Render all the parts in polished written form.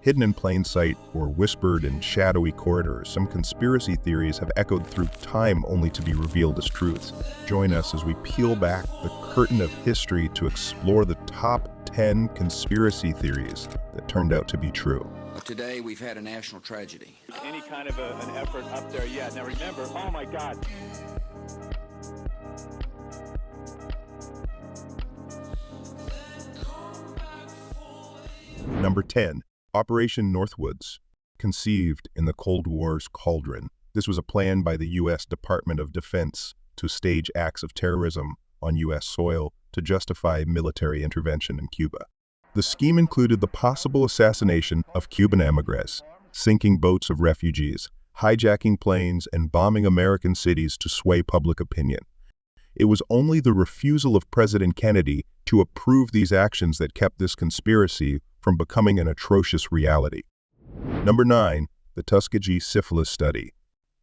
Hidden in plain sight or whispered in shadowy corridors, some conspiracy theories have echoed through time only to be revealed as truths. Join us as we peel back the curtain of history to explore the top 10 conspiracy theories that turned out to be true. Today, we've had a national tragedy. Any kind of an effort up there yet. Now remember, oh my God. Number 10. Operation Northwoods. Conceived in the Cold War's cauldron, this was a plan by the U.S. Department of Defense to stage acts of terrorism on U.S. soil to justify military intervention in Cuba. The scheme included the possible assassination of Cuban émigrés, sinking boats of refugees, hijacking planes, and bombing American cities to sway public opinion. It was only the refusal of President Kennedy to approve these actions that kept this conspiracy from becoming an atrocious reality. Number 9. The Tuskegee Syphilis Study.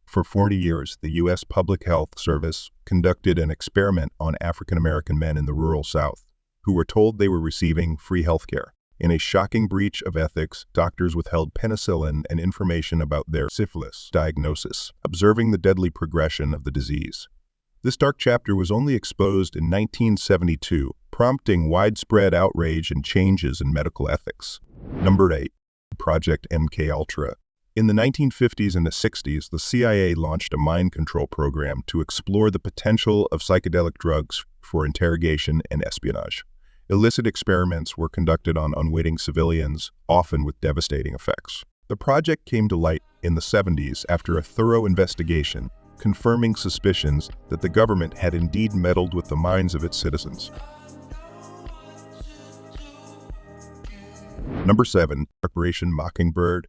For 40 years, the U.S. Public Health Service conducted an experiment on African American men in the rural South, who were told they were receiving free health care. In a shocking breach of ethics, doctors withheld penicillin and information about their syphilis diagnosis, observing the deadly progression of the disease. This dark chapter was only exposed in 1972, prompting widespread outrage and changes in medical ethics. Number 8. Project MKUltra. In the 1950s and the 60s, the CIA launched a mind control program to explore the potential of psychedelic drugs for interrogation and espionage. Illicit experiments were conducted on unwitting civilians, often with devastating effects. The project came to light in the 70s after a thorough investigation, confirming suspicions that the government had indeed meddled with the minds of its citizens. Number 7. Operation Mockingbird.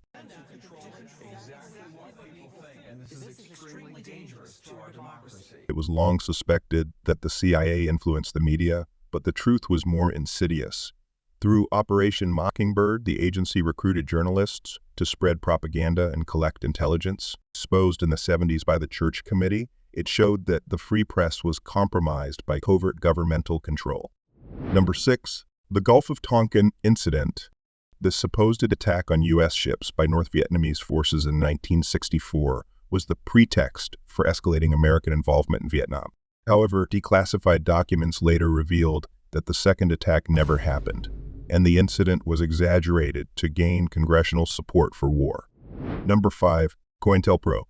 It was long suspected that the CIA influenced the media, but the truth was more insidious. Through Operation Mockingbird, the agency recruited journalists to spread propaganda and collect intelligence. Exposed in the 70s by the Church Committee, it showed that the free press was compromised by covert governmental control. Number 6. The Gulf of Tonkin Incident. The supposed attack on U.S. ships by North Vietnamese forces in 1964 was the pretext for escalating American involvement in Vietnam. However, declassified documents later revealed that the second attack never happened, and the incident was exaggerated to gain congressional support for war. Number 5. COINTELPRO.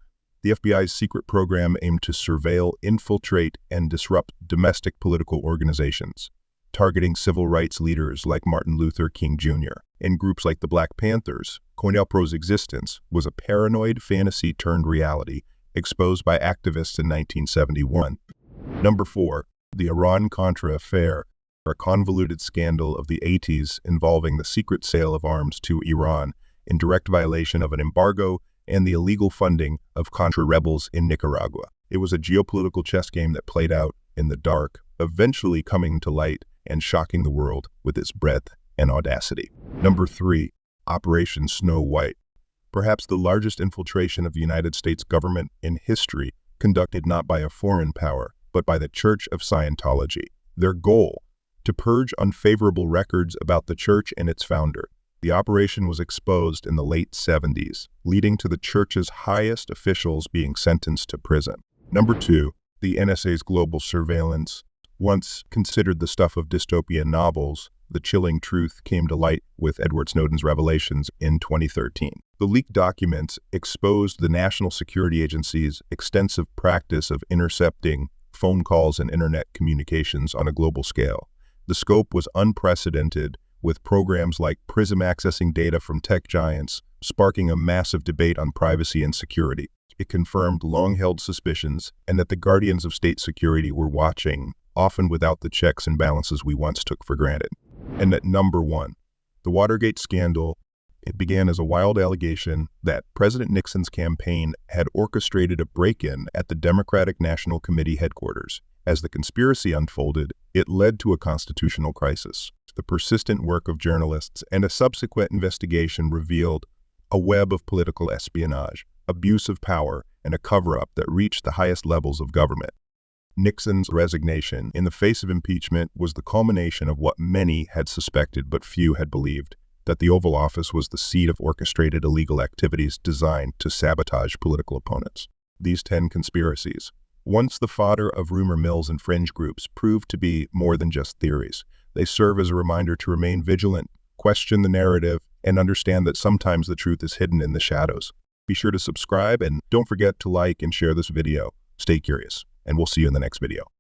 The FBI's secret program aimed to surveil, infiltrate, and disrupt domestic political organizations, targeting civil rights leaders like Martin Luther King Jr. and groups like the Black Panthers. COINTELPRO's existence was a paranoid fantasy turned reality, exposed by activists in 1971. Number 4. The Iran-Contra affair, a convoluted scandal of the 80s involving the secret sale of arms to Iran in direct violation of an embargo and the illegal funding of Contra rebels in Nicaragua. It was a geopolitical chess game that played out in the dark, eventually coming to light and shocking the world with its breadth and audacity. Number 3. Operation Snow White. Perhaps the largest infiltration of the United States government in history, conducted not by a foreign power, but by the Church of Scientology. Their goal: to purge unfavorable records about the church and its founder. The operation was exposed in the late 70s, leading to the church's highest officials being sentenced to prison. Number 2. The NSA's global surveillance. Once considered the stuff of dystopian novels, the chilling truth came to light with Edward Snowden's revelations in 2013. The leaked documents exposed the National Security Agency's extensive practice of intercepting phone calls and internet communications on a global scale. The scope was unprecedented, with programs like PRISM accessing data from tech giants, sparking a massive debate on privacy and security. It confirmed long-held suspicions and that the guardians of state security were watching, often without the checks and balances we once took for granted. And at number 1, the Watergate scandal. It began as a wild allegation that President Nixon's campaign had orchestrated a break-in at the Democratic National Committee headquarters. As the conspiracy unfolded, it led to a constitutional crisis. The persistent work of journalists and a subsequent investigation revealed a web of political espionage, abuse of power, and a cover-up that reached the highest levels of government. Nixon's resignation in the face of impeachment was the culmination of what many had suspected but few had believed: that the Oval Office was the seat of orchestrated illegal activities designed to sabotage political opponents. These 10 conspiracies, once the fodder of rumor mills and fringe groups, proved to be more than just theories. They serve as a reminder to remain vigilant, question the narrative, and understand that sometimes the truth is hidden in the shadows. Be sure to subscribe and don't forget to like and share this video. Stay curious, and we'll see you in the next video.